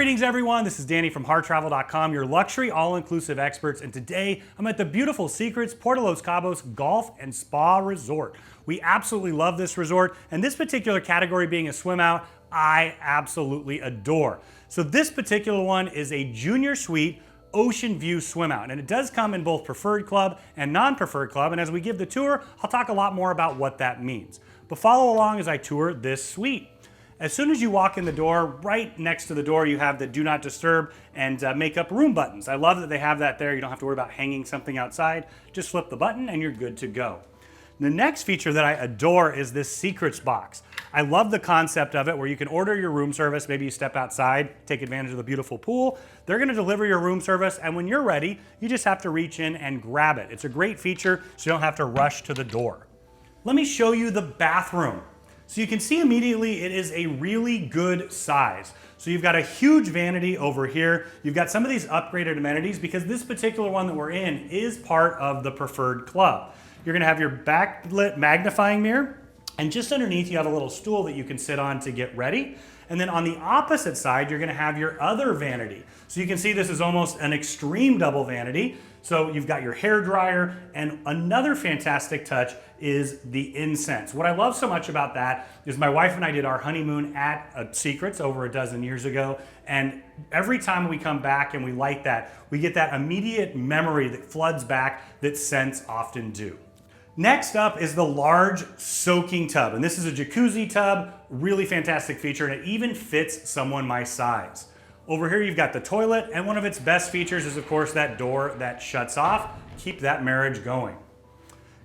Greetings everyone, this is Danny from harrtravel.com, your luxury all-inclusive experts, and today I'm at the beautiful Secrets Puerto Los Cabos Golf and Spa Resort. We absolutely love this resort, and this particular category being a swim out, I absolutely adore. So this particular one is a junior suite ocean view swim out, and it does come in both preferred club and non-preferred club, and as we give the tour, I'll talk a lot more about what that means. But follow along as I tour this suite. As soon as you walk in the door, right next to the door, you have the Do Not Disturb and Make Up Room buttons. I love that they have that there. You don't have to worry about hanging something outside. Just flip the button and you're good to go. The next feature that I adore is this Secrets box. I love the concept of it where you can order your room service. Maybe you step outside, take advantage of the beautiful pool. They're gonna deliver your room service, and when you're ready, you just have to reach in and grab it. It's a great feature, so you don't have to rush to the door. Let me show you the bathroom. So you can see immediately it is a really good size. So you've got a huge vanity over here. You've got some of these upgraded amenities because this particular one that we're in is part of the preferred club. You're gonna have your backlit magnifying mirror, and just underneath you have a little stool that you can sit on to get ready. And then on the opposite side, you're gonna have your other vanity. So you can see this is almost an extreme double vanity. So you've got your hair dryer, and another fantastic touch is the incense. What I love so much about that is my wife and I did our honeymoon at Secrets over a dozen years ago, and every time we come back and we light that, we get that immediate memory that floods back that scents often do. Next up is the large soaking tub, and this is a jacuzzi tub, really fantastic feature, and it even fits someone my size. Over here you've got the toilet, and one of its best features is of course that door that shuts off. Keep that marriage going.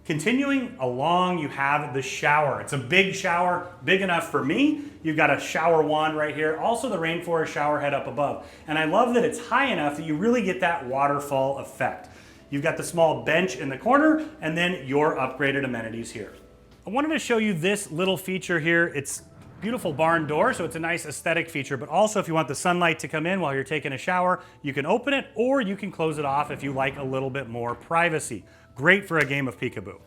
Continuing along, you have the shower. It's a big shower, big enough for me. You've got a shower wand right here, also the rainforest shower head up above. And I love that it's high enough that you really get that waterfall effect. You've got the small bench in the corner, and then your upgraded amenities here. I wanted to show you this little feature here. It's beautiful barn door, so it's a nice aesthetic feature, but also if you want the sunlight to come in while you're taking a shower, you can open it or you can close it off if you like a little bit more privacy. Great for a game of peekaboo.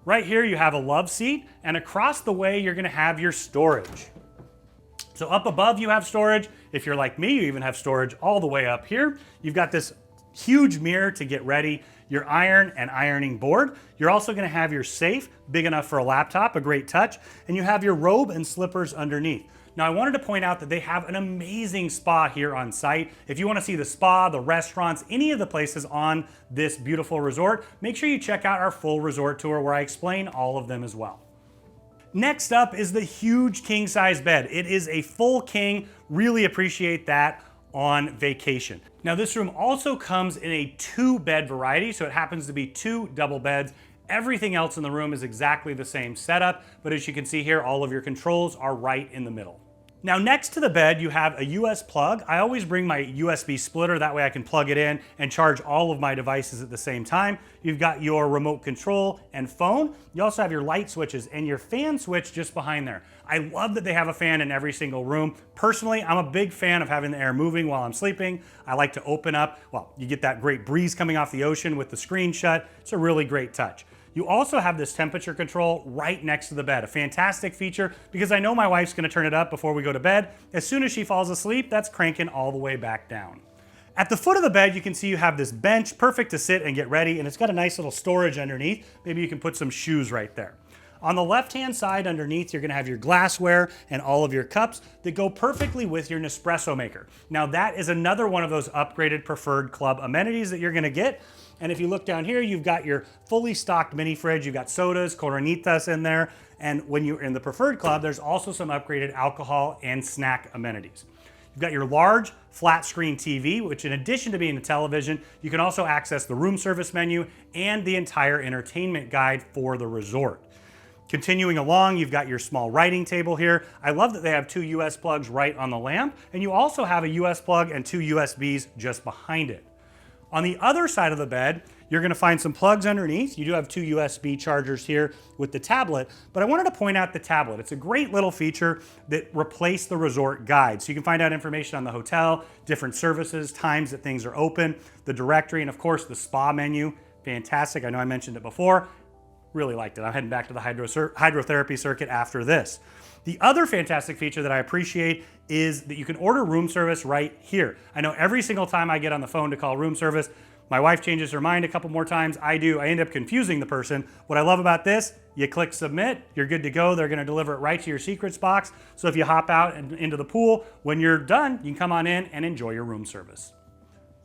Right here you have a love seat, and across the way you're gonna have your storage. So up above you have storage. If you're like me, you even have storage all the way up here. You've got this huge mirror to get ready, your iron and ironing board. You're also gonna have your safe, big enough for a laptop, a great touch, and you have your robe and slippers underneath. Now I wanted to point out that they have an amazing spa here on site. If you wanna see the spa, the restaurants, any of the places on this beautiful resort, make sure you check out our full resort tour where I explain all of them as well. Next up is the huge king size bed. It is a full king, really appreciate that on vacation. Now this room also comes in a 2-bed variety, so it happens to be 2 double beds. Everything else in the room is exactly the same setup, but as you can see here, all of your controls are right in the middle. Now next to the bed, you have a US plug. I always bring my USB splitter, that way I can plug it in and charge all of my devices at the same time. You've got your remote control and phone. You also have your light switches and your fan switch just behind there. I love that they have a fan in every single room. Personally, I'm a big fan of having the air moving while I'm sleeping. I like to open up, well, you get that great breeze coming off the ocean with the screen shut. It's a really great touch. You also have this temperature control right next to the bed, a fantastic feature because I know my wife's gonna turn it up before we go to bed. As soon as she falls asleep, that's cranking all the way back down. At the foot of the bed, you can see you have this bench, perfect to sit and get ready, and it's got a nice little storage underneath. Maybe you can put some shoes right there. On the left-hand side underneath, you're gonna have your glassware and all of your cups that go perfectly with your Nespresso maker. Now that is another one of those upgraded preferred club amenities that you're gonna get. And if you look down here, you've got your fully stocked mini fridge. You've got sodas, Coronitas in there. And when you're in the preferred club, there's also some upgraded alcohol and snack amenities. You've got your large flat screen TV, which in addition to being a television, you can also access the room service menu and the entire entertainment guide for the resort. Continuing along, you've got your small writing table here. I love that they have 2 US plugs right on the lamp, and you also have a US plug and 2 USBs just behind it. On the other side of the bed, you're gonna find some plugs underneath. You do have 2 USB chargers here with the tablet, but I wanted to point out the tablet. It's a great little feature that replaced the resort guide. So you can find out information on the hotel, different services, times that things are open, the directory, and of course the spa menu. Fantastic, I know I mentioned it before. Really liked it. I'm heading back to the hydrotherapy circuit after this. The other fantastic feature that I appreciate is that you can order room service right here. I know every single time I get on the phone to call room service, my wife changes her mind a couple more times. I end up confusing the person. What I love about this, you click submit, you're good to go. They're gonna deliver it right to your secrets box. So if you hop out and into the pool, when you're done, you can come on in and enjoy your room service.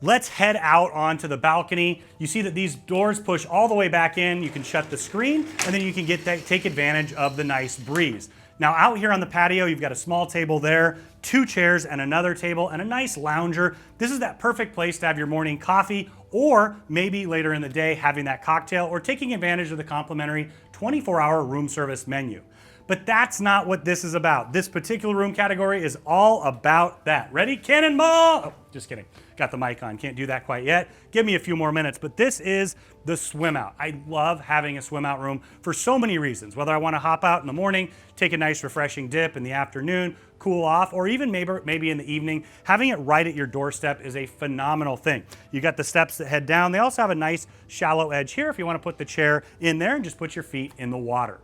Let's head out onto the balcony. You see that these doors push all the way back in. You can shut the screen and then you can take advantage of the nice breeze. Now out here on the patio, you've got a small table there, 2 chairs and another table and a nice lounger. This is that perfect place to have your morning coffee, or maybe later in the day having that cocktail or taking advantage of the complimentary 24-hour room service menu. But that's not what this is about. This particular room category is all about that. Ready? Cannonball! Oh, just kidding. Got the mic on. Can't do that quite yet. Give me a few more minutes. But this is the swim out. I love having a swim out room for so many reasons. Whether I want to hop out in the morning, take a nice refreshing dip in the afternoon, cool off, or even maybe in the evening, having it right at your doorstep is a phenomenal thing. You got the steps that head down. They also have a nice shallow edge here if you want to put the chair in there and just put your feet in the water.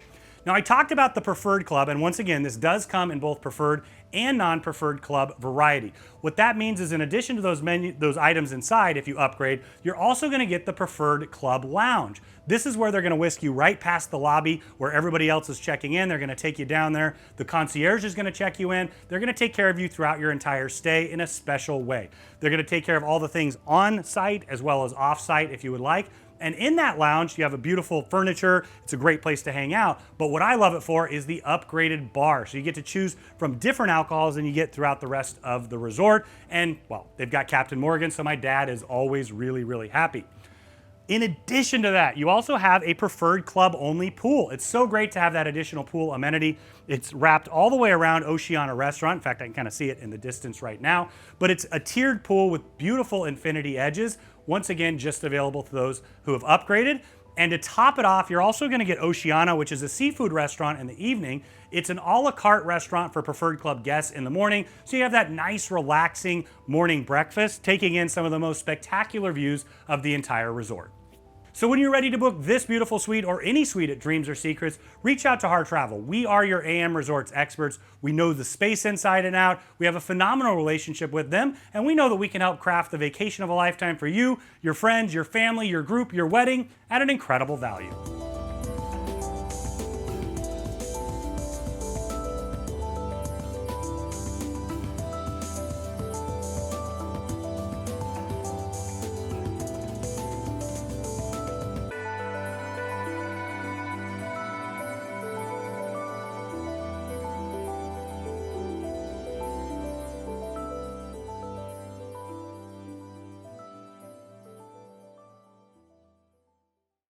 Now I talked about the preferred club, and once again, this does come in both preferred and non-preferred club variety. What that means is in addition to those items inside, if you upgrade, you're also gonna get the preferred club lounge. This is where they're gonna whisk you right past the lobby where everybody else is checking in. They're gonna take you down there. The concierge is gonna check you in. They're gonna take care of you throughout your entire stay in a special way. They're gonna take care of all the things on site as well as off site if you would like. And in that lounge, you have a beautiful furniture. It's a great place to hang out. But what I love it for is the upgraded bar. So you get to choose from different alcohols than you get throughout the rest of the resort. And, well, they've got Captain Morgan, so my dad is always really, really happy. In addition to that, you also have a preferred club-only pool. It's so great to have that additional pool amenity. It's wrapped all the way around Oceana Restaurant. In fact, I can kind of see it in the distance right now. But it's a tiered pool with beautiful infinity edges. Once again, just available to those who have upgraded. And to top it off, you're also gonna get Oceana, which is a seafood restaurant in the evening. It's an a la carte restaurant for preferred club guests in the morning. So you have that nice, relaxing morning breakfast, taking in some of the most spectacular views of the entire resort. So when you're ready to book this beautiful suite or any suite at Dreams or Secrets, reach out to Harr Travel. We are your AM Resorts experts. We know the space inside and out. We have a phenomenal relationship with them, and we know that we can help craft the vacation of a lifetime for you, your friends, your family, your group, your wedding at an incredible value.